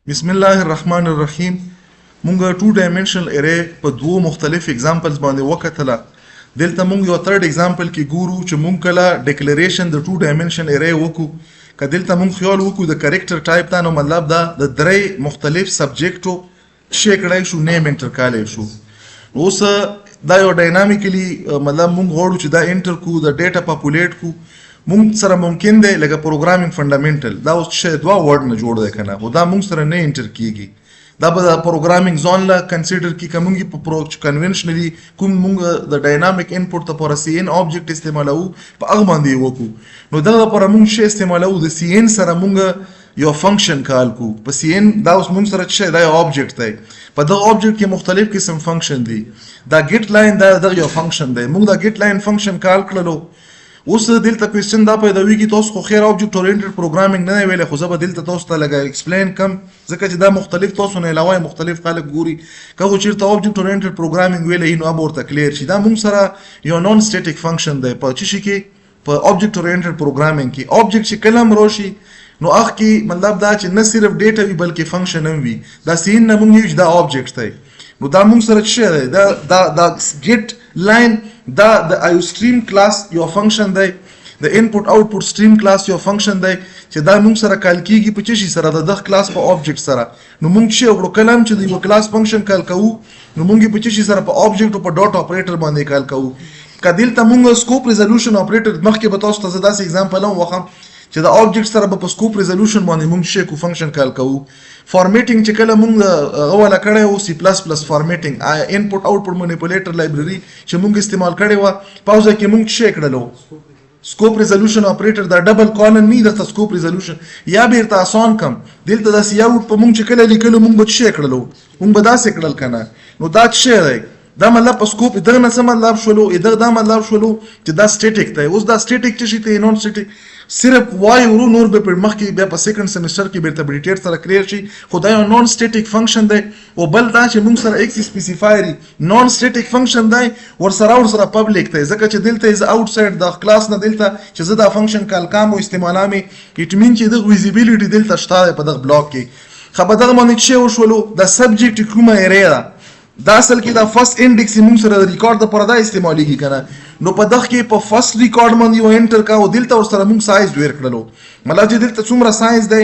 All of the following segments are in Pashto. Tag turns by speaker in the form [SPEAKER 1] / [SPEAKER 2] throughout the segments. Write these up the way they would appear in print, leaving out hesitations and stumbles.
[SPEAKER 1] بسم الله الرحمن الرحیم. مونږ 2 dimensional array په دوه مختلف examples باندې وکتله. دلته مونږ یو third example کې ګورو چې مونږ کله declaration د 2 dimensional array وکړو. که دلته مونږ خیال وکړو د character type ته، نو مطلب دا د درې مختلف سبجیکټو شي کړای شو، name انټر کولای شو. اوس دا یو dynamically مطلب مونږ غواړو چې دا انټر کو، د ډیټا پاپولیټ کو. مونږ سره ممکن دی لکه پروګرامینګ فنډامنټل دا اوس شی دوه ورډ نه جوړ دی کنه، خو دا مونږ سره نه انټر کیږي. دا به د پروګرامینګ ځون لا کنسیډر کی کومږي په کنونشنلی کوم مونږ د ډاینامیک انپوټ لپاره سی ان آبجیکټ استعمالو په هغه باندې وکړو. نو دا لپاره مونږ شی استعمالو د سی ان سره مونږ یو فنکشن کال کو. په سی ان دا اوس مونږ سره شی دا یو آبجیکټ دی، په دغه آبجیکټ کې مختلف قسم فنکشن دي. دا گیټ لاین دا یو فنکشن دی، مونږ دا گیټ لاین فنکشن کال کړلو. اوس دلته کوېسچن دا پیدا ویږي تاسو خو خیر آبجیکټ اورینټډ پروګرامینګ نه ویلې، خو زه به دلته تاسو ته لږ ایکسپلین کم، ځکه چې دا مختلف تاسو نه علاوه مختلف خلک ګوري. که خو چېرته آبجیکټ اورینټډ پروګرامینګ ویلې نو به ورته کلیر شي. دا مونږ سره یو نون سټیټیک فنکشن دی په څه شي کې، په آبجیکټ اورینټډ پروګرامینګ کې. آبجیکټ چې کله هم راشي نو هغه کې مطلب دا چې نه صرف ډیټا وي بلکې فنکشن هم وي. دا سین نه مونږ یو دا آبجیکټ دی. نو دا مونږ سره څه دی، دا گیټ لاین دا د آیو سټریم کلاس یو فنکشن دی، د انپوټ آوټپوټ سټریم کلاس یو فنکشن دی چې دا مونږ سره کال کیږي په چی سره د دغه کلاس په آبجیکټ سره. نو مونږ چې وګړو کلم چې د یو کلاس فنکشن کال کوو، نو مونږ په چی سره په آبجیکټ او په ډاټ اپریټر باندې کال کوو. کدلته مونږ سکوپ ریزولوشن اپریټر مخکې به تاسو ته داسې اگزامپل هم وخم چې د آبجیکټ سره په سکوپ ریزولوشن باندې مونږ شي کو فنکشن کال کوو. فارمیټینګ چې کله مونږ غواړه کړی او سی پلس پلس فارمیټینګ انپوټ آوټپوټ مانیپولیټر لایبرری چې مونږ استعمال کړی و، پاوزه کې مونږ شي کړلو سکوپ ریزولوشن اپریټر دا ډبل کالن نه د سکوپ ریزولوشن یا بیرته آسان کم. دلته د سی اوټ په مونږ چې کله لیکلو مونږ به شي کړلو، مونږ به داسې کړل کنه. نو دا شي دی، دا مطلب په سکوپ دغه نه څه مطلب شولو، دا مطلب شولو چې دا سټیټیک دی. اوس دا سټیټیک چې شي ته نون سټیټیک صرف وای ورو نور به پر مخ کې بیا په سیکنډ سیمستر کې بیرته ډیټیل سره کلیئر شي. خو دا یو نون سټیټیک فنکشن دی. او بل دا چې موږ سره ایکس سپیسیفایر نون سټیټیک فنکشن دی ور سره پبلک دی، ځکه چې دلته از آوټساید د کلاس نه دلته چې زه دا فنکشن کال کام او استعمالامي اټ مین چې د ویزیبিলিټي دلته شته په دغه بلاک کې. خو په دغه باندې چې وشولو د سبجیکټ کومه ایریا ده، دا اصل کې دا فرست انډیکس موږ سره د ریکارډ لپاره دا استعمالېږي کنه. نو په دغه کې په فرست ریکارډ باندې یو انټر کا او دلته ور سره موږ سایز ډیر کړلو. مطلب چې دلته څومره سایز دی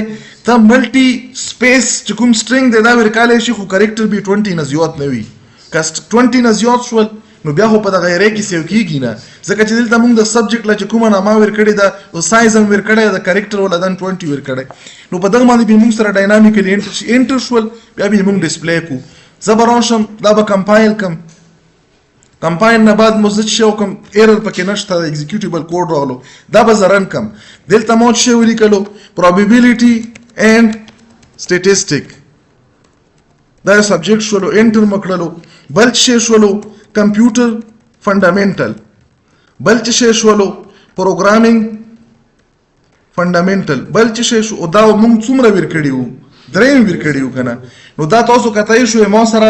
[SPEAKER 1] ته ملټي سپیس چې کوم سټرینګ دی دا ورکاله شي، خو کریکټر به 20 نه زیات نه وي. که 20 نه زیات شول نو بیا خو په دغه ایریا کې سیو کیږي نه، ځکه چې دلته موږ د سبجیکټ لا چې کومه نامه ورکړې ده او سایز هم ورکړی د کریکټر ولا دن 20 ورکړی. نو په دغه باندې به موږ سره ډاینامیکلی انټر شول، بیا به موږ ډسپلی کو. زبرانشم دا به کمپایل کم، کمپایل نه بعد مزد شو کم ایرر پکې نشته، ایگزیکیوټیبل کوډ راغلو، دا به زرن کم. دلته مو شی ولیکلو probability and statistic، دا سبجیکټ شولو انټر مکړلو. بل شی شولو کمپیوټر فنډامنټل، بل شی شولو پروګرامینګ فنډامنټل، بل شی شو دا موږ څومره ورکړیو، دریم ورکړیو کنه. نو دا تاسو کتای شو ما سره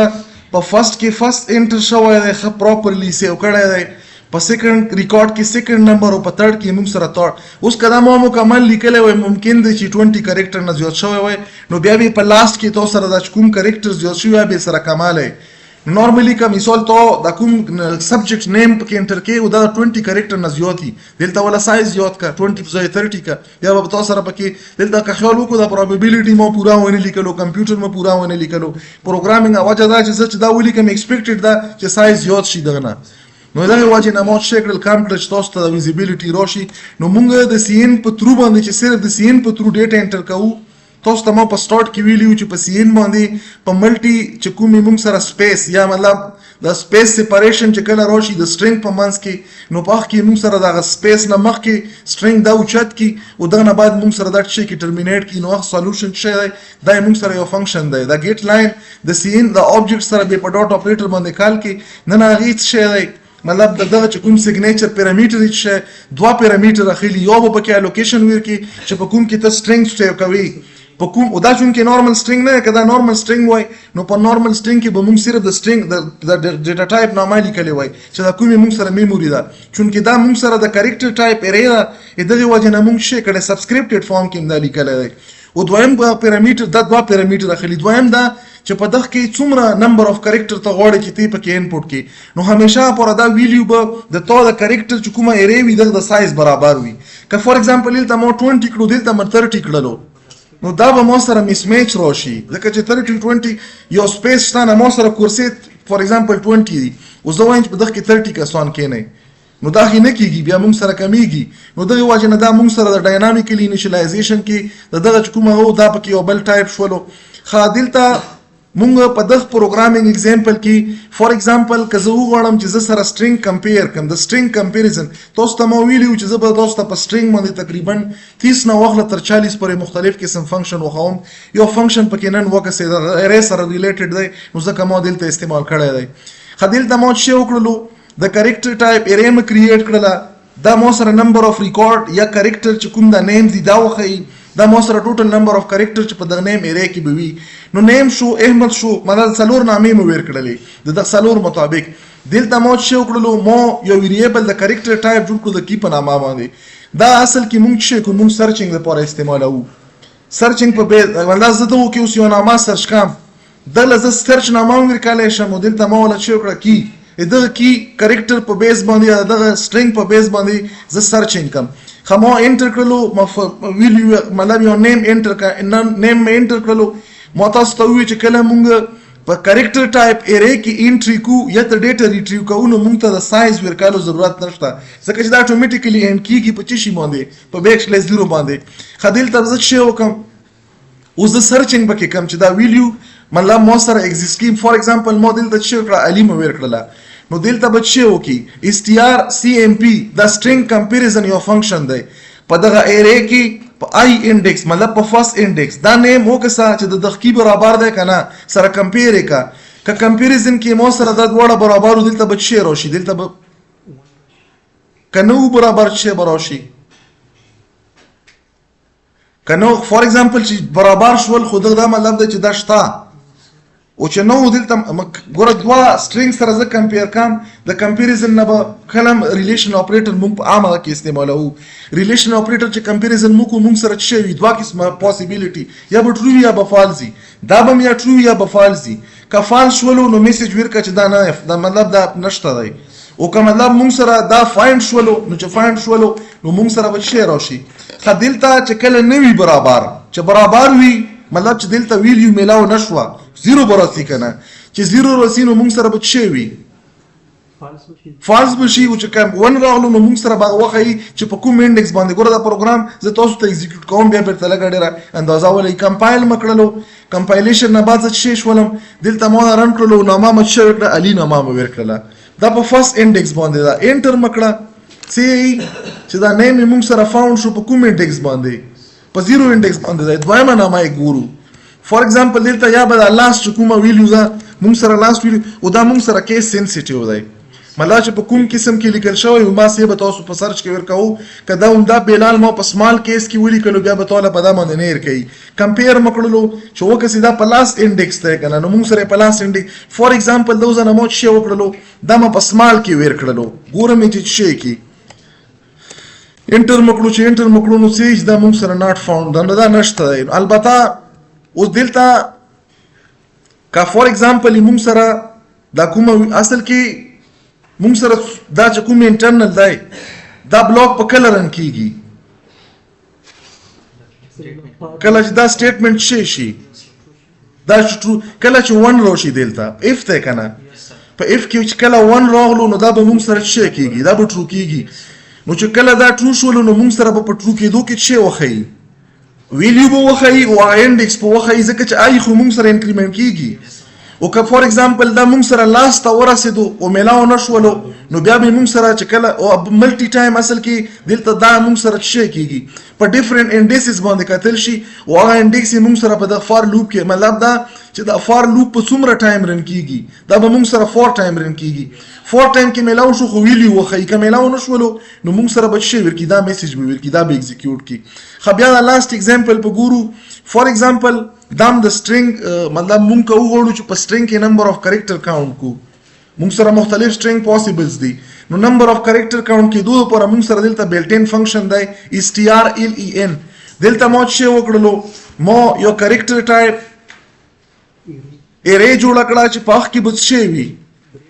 [SPEAKER 1] په فرست کې فرست انټر شوی دی، ښه پراپرلی سیو کړی دی. په سیکنډ ریکارډ کې سیکنډ نمبر او په تھرډ کې موږ سره تھرډ. اوس کدا مو مکمل لیکلی وای ممکن دی چې 20 کریکټر نه زیات شوی وای، نو بیا به په لاست کې تاسو سره د کوم کریکټر زیات شوی به سره کمال دی. نورملی کا مثال تو دا کوم سبجیکټ نیم کې انټر کې او دا 20 کریکټر نه زیاتی دلته ولا سایز زیات کا 20 ځای 30 کا، بیا به تاسو سره پکې دلته که خیال وکړو دا پروبابیلیټي مو پورا ونه لیکلو، کمپیوټر مو پورا ونه لیکلو، پروګرامینګ اواجه دا چې دا ولیکم ایکسپیکټډ دا چې سایز زیات شي دغه نه. نو دا واجه نه مو شکل کام کړ چې تاسو ته ویزیبিলিټي راشي. نو مونږ د سی ان په ترو باندې چې صرف د سی ان په ترو ډیټا انټر کوو. تاسو ته ما په سٹارټ کې ویلیو چې په سی ان باندې په ملټي چې کومې موږ سره سپیس یا مطلب د سپیس سپریشن چې کله راشي د سټرینګ په منځ کې، نو په هغه کې موږ سره دغه سپیس نه مخکې سټرینګ دا اوچت کی او دغه نه بعد موږ سره دا شی کې ټرمینیټ کی. نو هغه سولوشن شی دی دا موږ سره یو فنکشن دی. دا گیټ لاین د سی ان د آبجیکټ سره به په ډاټ اپریټر باندې کال کې نه نه هیڅ شی دی. مطلب دغه چې کوم سیګنیچر پیرامیټر چې دوه پیرامیټر اخلي، یو به پکې الوکیشن ورکی چې په کوم کې ته سټرینګ سیو کوي په کوم، او دا چون کې نورمال سټرینګ نه کدا نورمال سټرینګ وای، نو په نورمال سټرینګ کې به موږ صرف د سټرینګ د ډیټا ټایپ نامه لیکلی وای چې دا کومې موږ سره میموري ده، چون کې دا موږ سره د کریکټر ټایپ ایریا ده، دغه وجه نه موږ شي کړه سبسکرپټډ فارم کې دا لیکلی دی. او دویم پیرامیټر دا دوه پیرامیټر اخلي. دویم دا چې په دغه کې څومره نمبر اف کریکټر ته غواړي چې تی پکې انپوټ کې، نو همیشه پر دا ویلیو به د تو د کریکټر چې کومه ایری وي د سایز برابر وي. که فور ایگزامپل دلته مو 20 کړو دلته مو 30 کړلو، نو دا به مو سره میس میچ راشي ځکه چې 30 20 یو سپیس شته مو سره کورسي فور ایگزامپل 20 دي، اوس دا وایم چې په دغه کې 30 کسان کېنه، نو دا نه کیږي، بیا موږ سره کمیږي. نو دغه واجب نه دا موږ سره د ډاینامیکلی انیشلایزیشن کې دغه کومه هو دا پکې یو بل ټایپ شولو. خادلته موږ په دغه پروګرامینګ اگزامپل کې فور ایگزامپل که زه وغواړم چې زه سره سټرینګ کمپیر کوم، د سټرینګ کمپیریزن تاسو ته مو ویلو چې زه به تاسو ته په سټرینګ باندې تقریبا 30 نه واخله تر 40 پورې مختلف قسم فنکشن وخوم. یو فنکشن پکې نن وکه سره ارے سره ریلیټډ دی، نو ځکه مو دلته استعمال کړی دی. خدلته مو شی وکړلو د کریکټر ټایپ ارے م کریټ کړله، دا مو سره نمبر اف ریکارډ یا کریکټر چې کوم دا نیم دي دا وخی، دا مو سره ټوټل نمبر اف کریکټر چې په دغه نیم ایری کې به وي. نو نیم شو احمد شو مطلب څلور نامې مو ور کړلې د څلور مطابق. دلته مو شو کړلو مو یو ویریبل د کریکټر ټایپ جوړ کړو د کی په نامه باندې. دا اصل کې مونږ شي کوم مونږ سرچینګ لپاره استعمالو. سرچینګ په به ولدا زه ته کې اوس یو نامه سرچ کوم، دله زه سرچ نامه ورکړلې شم، دلته مو ولا شو کړ کی دغه کی کریکټر په بیس باندې دغه سټرینګ په بیس باندې زه سرچینګ کوم. خمو انټر کړلو ویلیو مطلب یو نیم انټر کا نیم مې انټر کړلو، مو تاسو ته وی چې کله مونږ په کریکټر ټایپ ایری کې انټری کو یا ته ډیټا ریټریو کوو، نو مونږ ته د سایز ورکالو ضرورت نشته ځکه چې دا اتوماتیکلی انډ کیږي په چی شي باندې په بیک سلیش 0 باندې. خدل تر زه شی وکم اوس د سرچینګ بکې کم چې دا ویلیو مطلب مو سره ایگزیست کی. فور ایگزامپل مو دلته شی کړه علیم ورکړه، نو دلته بچي وکي strcmp دا سټرینګ کمپیریزن یو فنکشن دی په دغه ایری کې په آی انډیکس مطلب په فرست انډیکس دا نیم وکسا چې د دقیق برابر دی کنه سره کمپیر کا ک کمپیریزن کې مو سره د وړه برابر دلته بچي راشي، دلته کنو برابر شي براشي کنو فور ایگزامپل چې برابر شول خو دا مطلب دی چې دا شته او چې نو دلته ګوره دوه سټرینګ سره زه کمپیر کوم، د کمپیریزن نه به کلم ریلیشن اپریټر موږ په عامه کې استعمالوو. ریلیشن اپریټر چې کمپیریزن موږ سره څه وي دوه قسمه پاسیبیلیټي، یا به ټرو یا به فالس وي، دا به یا ټرو یا به فالس وي. که فالس شولو نو میسج ورکړه چې دا نه دا مطلب دا نشته دی، او که مطلب موږ سره دا فایند شولو نو چې فایند شولو نو موږ سره به شی راشي. خدلته چې کله نه وي برابر، چې برابر وي مطلب چې دلته ویلیو میلاو نشوه زیرو براسي کنه، چې زیرو راسي نو موږ سره به څه وي فالس بشي، او چې کوم ون راغلو نو موږ سره به وخی چې په کوم انډیکس باندې. ګوره دا پروګرام زه تاسو ته ایگزیکیوټ کوم بیا بیرته لګا ډیره اندازه ولې کمپایل مکړلو، کمپایلیشن نه بعد څه شولم دلته مو رن کړلو نامه مچ ورکړه علي نامه مو ورکړه، دا په فرست انډیکس باندې دا انټر مکړه سی چې دا نیم موږ سره فاوند شو په کوم انډیکس باندې په زیرو انډیکس باندې دا دویمه نامه یې ګورو. فور ایگزامپل دلته یا به لاست کومه ویلیو دا موږ سره لاست ویلیو او دا موږ سره کیس سنسټیو دی مطلب چې په کوم قسم کې لیکل شوی او ما سه به تاسو په سرچ کې ورکاو کدا دا بلال ما په سمال کیس کې ولیکلو بیا به تاسو په دا باندې نه ورکي کمپیر مکړلو چې وکه سیدا په لاست انډیکس ته کنه نو موږ سره په لاست انډیکس فور ایگزامپل دوزه نه مو شی وکړلو دا ما په سمال کې ورکړلو ګورم چې شی کې انټر مکړو چې انټر مکړو نو سیج دا موږ سره ناٹ فاوند دا نشته. البته اوس دلته کا فور ایگزامپل موږ سره دا کوم اصل کې موږ سره دا چې کوم انټرنل دی دا بلاک په کله رن کیږي کله چې دا سټیټمنټ شي دا کله چې 1 راشي دلته اف ته کنه په اف کې چې کله 1 راغلو نو دا به موږ سره څه کیږي دا به ټرو کیږي، نو چې کله دا ټرو شول نو موږ سره په ټرو کېدو کې څه وخی ویلیو به وخی او انډیکس په وخی ځکه چې آی خو موږ سره انکریمنٹ کیږي. او که فور ایگزامپل دا موږ سره لاست ته ورسېدو او میلاو نشولو نو بیا به موږ سره چې کله او ملټي ټایم اصل کې دلته دا موږ سره څه کیږي په ډیفرنٹ انډیسز باندې کتل شي او هغه انډیکس موږ سره په د فار لوپ کې مطلب دا چې دا فار لوپ په څومره ټایم رن کیږي دا به موږ سره 4 ټایم رن کیږي. 4 ټایم کې میلاو شو خو ویلیو وخی که میلاو نشولو نو موږ سره به څه ورکی دا میسج به ورکی دا به ایگزیکیوټ کی. خو بیا دا لاست ایگزامپل په ګورو. فور ایگزامپل دام د سټرینګ مطلب مونږ کو وګورو چې په سټرینګ کې نمبر اف کریکټر کاونټ کو مونږ سره مختلف سټرینګ پاسیبلز دي نو نمبر اف کریکټر کاونټ کې دوه پر مونږ سره دلته بلټ ان فنکشن دی stren دلته مو چې وکړلو ما یو کریکټر ټایپ ارے جوړ کړه چې په هغه کې به څه وي.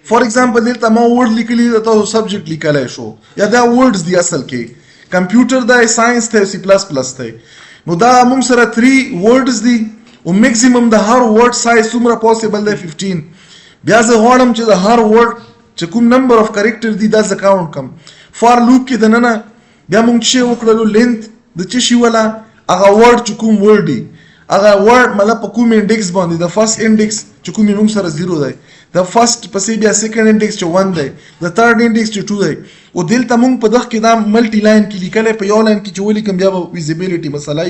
[SPEAKER 1] فار ایگزامپل دلته ما ورډ لیکلی دا تاسو سبجیکټ لیکلای شو یا دا ورډز دی اصل کې کمپیوټر دا ساينس ته سی پلس پلس ته نو دا موږ سره 3 ورډز دي او میکسیمم د هر ورډ سایز څومره پوسیبل دی 15. بیا زه غواړم چې د هر ورډ چې کوم نمبر اف کریکټر دی دا ز کاونټ کم. فار لوپ کې د ننه بیا موږ چې وکړلو لینث د چی شي ولا هغه ورډ چې کوم ورډ دی هغه ورډ مطلب په کوم انډیکس باندې د فرست انډیکس چې کوم موږ سره 0 دی د فرست پسې بیا سیکنډ انډیکس چې 1 دی د تھرد انډیکس چې 2 دی او دلته موږ په دغه کې دا ملټي لاین کې لیکل په یو لاین کې چې ولیکم بیا ویزیبিলিټي مسله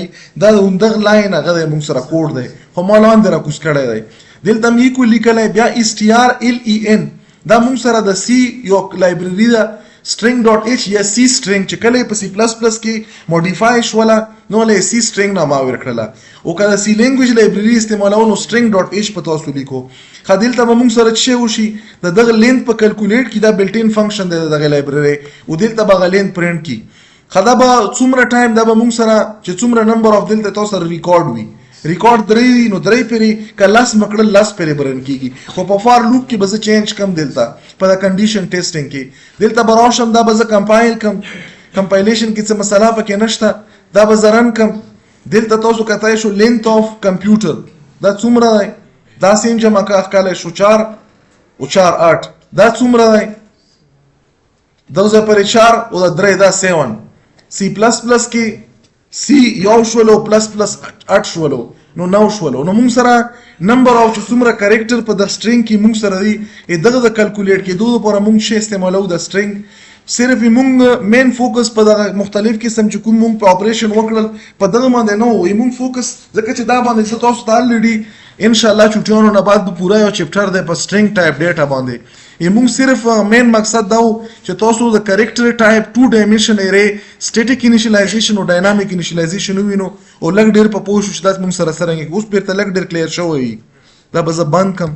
[SPEAKER 1] دا دغه لاین هغه موږ سره کوډ دی خو ما لاندې را کوس کړی دی دلته موږ کو لیکل بیا strlen دا موږ سره د سی یو لایبرری دا string.h یا سی string چې کله په سی پلس پلس کې موډیفای شوله نو له سی string نامه ورکړه او کله سی لینګویج لایبرری استعمالولو string.h په تاسو لیکو خدل ته موږ سره چې وشي دغه لینث په کیلکولیټ کې دا بلټ ان فنکشن دی دغه لایبرری او دلته به لینث پرنٹ کی خدا به څومره ټایم دا به موږ سره چې څومره نمبر اف دلته تاسو سره ریکارډ وي ریکارډ درې نو درې پیری کلاس مکړل لاس پیری برن کیږي خو په فار لوپ کې به چینج کم دلته په کنډیشن ټیسټینګ کې دلته براشم دا به کمپایل کم کمپایلیشن کې څه مسله پکې نشته دا به زرن کم دلته تاسو کتای شو لینث اف کمپیوټر دا څومره دی دا سیم جمع کاله شو 4 او 4 8 دا څومره دی دغه پر 4 او دا 3 دا 7 سی پلس پلس کې سی یو شولو پلس پلس 8 شولو نو 9 شولو نو موږ سره نمبر او چې څومره کریکټر په د سټرینګ کې موږ سره دی دغه د کیلکولیټ کې دوه لپاره موږ شی استعمالو د سټرینګ صرف موږ مین فوکس په دغه مختلف قسم چې کوم موږ په اپریشن وکړل په دغه باندې نو موږ فوکس ځکه چې دا باندې تاسو ته الریډي ان شاء الله چټیانو نه بعد پورا یو چپټر دی په سټرینګ ټایپ ډیټا باندې موږ صرف مین مقصد دا و چې تاسو د کریکټر ټایپ 2 ډایمنشن ارے سټیټیک انیشلایزیشن او ډاینامیک انیشلایزیشن وینو او لګ ډیر په پوښښ چې تاسو موږ سره سره اوس بیرته لګ ډیر کلیر شوی دا به زه بند کم